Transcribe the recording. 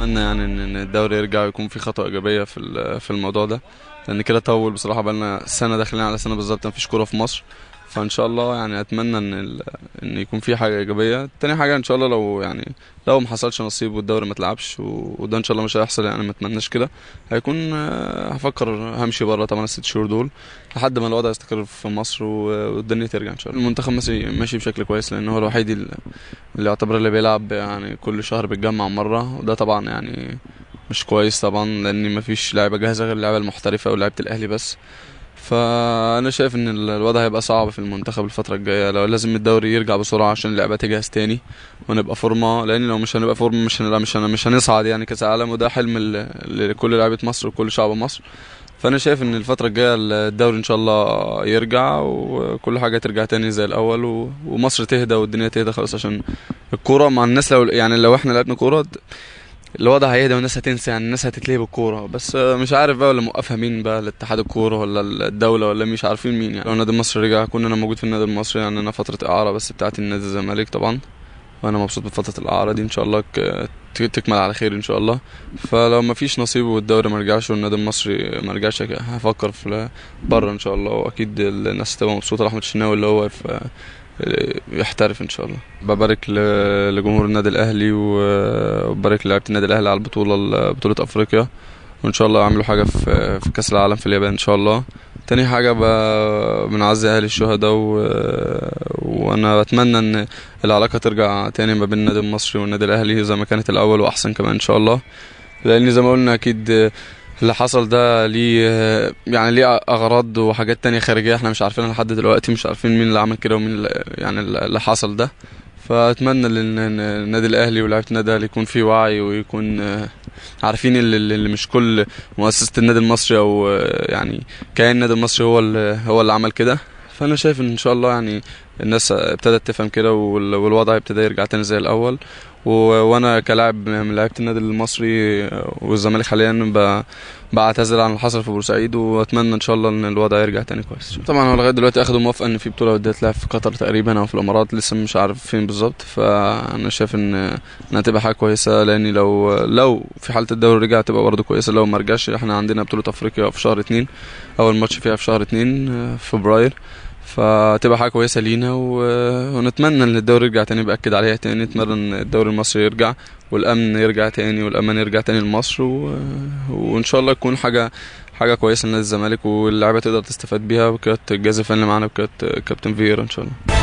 اتمنى يعني ان الدوري يرجع ويكون في خطوه ايجابيه في الموضوع ده، لان كده طول بصراحه، بقالنا سنه داخلين على سنه بالظبط مفيش كوره في مصر. فان شاء الله يعني اتمنى ان يكون في حاجه ايجابيه. تاني حاجه ان شاء الله لو يعني لو ما حصلش نصيب والدوري ما اتلعبش وده ان شاء الله مش هيحصل، يعني ما اتمناش كده، هيكون هفكر همشي بره طبعا الست شهور دول لحد ما الوضع يستقر في مصر والدنيا ترجع ان شاء الله. المنتخب ماشي بشكل كويس، لان هو الوحيد اللي يعتبر اللي بيلعب يعني كل شهر بيتجمع مره، وده طبعا يعني مش كويس طبعا، لان مفيش لعيبه جاهزه غير اللعيبه المحترفه ولاعيبه الاهلي بس. فانا شايف ان الوضع هيبقى صعب في المنتخب الفتره الجايه، لو لازم الدوري يرجع بسرعه عشان اللعبه تجهز تاني ونبقى فورمه، لان لو مش هنبقى فورمه مش هنصعد يعني كاس العالم، وده حلم لكل لعيبه مصر وكل شعب مصر. فانا شايف ان الفتره الجايه الدوري ان شاء الله يرجع وكل حاجه ترجع تاني زي الاول ومصر تهدى والدنيا تهدى خلاص، عشان الكوره مع الناس، لو يعني لو احنا لعبنا كوره الوضع هيهدى والناس هتنسى، يعني الناس هتتلهي بالكوره بس. مش عارف بقى ولا موقفها مين بقى، الاتحاد الكوره ولا الدوله ولا مش عارفين مين. يعني لو نادي مصر رجع كون انا موجود في النادي المصري، يعني انا فتره اعاره بس بتاعت النادي الزمالك طبعا، وانا مبسوط بفتره الاعاره دي، ان شاء الله تكمل على خير ان شاء الله. فلو ما فيش نصيب والدوري ما رجعش والنادي المصري ما رجعش، هفكر في بره ان شاء الله، واكيد الناس تبقى مبسوطه. احمد الشناوي اللي هو في يحترف ان شاء الله. ببارك لجمهور النادي الاهلي وببارك للاعيبه النادي الاهلي على بطوله افريقيا، وان شاء الله يعملوا حاجه في كاس العالم في اليابان ان شاء الله. تاني حاجه بنعزي اهل الشهداء وانا بتمنى ان العلاقه ترجع تاني ما بين النادي المصري والنادي الاهلي زي ما كانت الاول واحسن كمان ان شاء الله، لان زي ما قلنا اكيد اللي حصل ده ليه يعني ليه اغراض وحاجات تانية خارجية احنا مش عارفينها لحد دلوقتي، مش عارفين مين اللي عمل كده ومين يعني اللي حصل ده. فاتمنى ان النادي الاهلي ولاعيبه النادي الاهلي يكون في وعي، ويكون عارفين اللي مش كل مؤسسة النادي المصري او يعني كيان النادي المصري هو اللي عمل كده. فانا شايف ان شاء الله يعني الناس ابتدت تفهم كده والوضع ابتدى يرجع تاني زي الاول، وانا كلاعب من لعيبه النادي المصري والزمالك حاليا بعتذر عن اللي حصل في بورسعيد، واتمنى ان شاء الله ان الوضع يرجع تاني كويس. طبعا هو لغايه دلوقتي اخدوا موافقه ان في بطوله وديه تلعب في قطر تقريبا او في الامارات، لسه مش عارف فين بالظبط. فانا شايف انها هتبقى حاجه كويسه، لان لو في حاله الدوري رجع تبقى برضه كويسه، لو ما رجعش احنا عندنا بطوله افريقيا في شهر 2، اول ماتش فيها في شهر 2 فبراير، فتبقى حاجه كويسه لينا ونتمنى ان الدوري يرجع تاني، باكد عليها تاني، نتمنى ان الدوري المصري يرجع والامن يرجع تاني والامان يرجع تاني لمصر وان شاء الله يكون حاجه كويسه لنادي الزمالك واللاعيبه تقدر تستفاد بيها، وكانت الجهاز الفني اللي معانا وكانت كابتن فييرا ان شاء الله.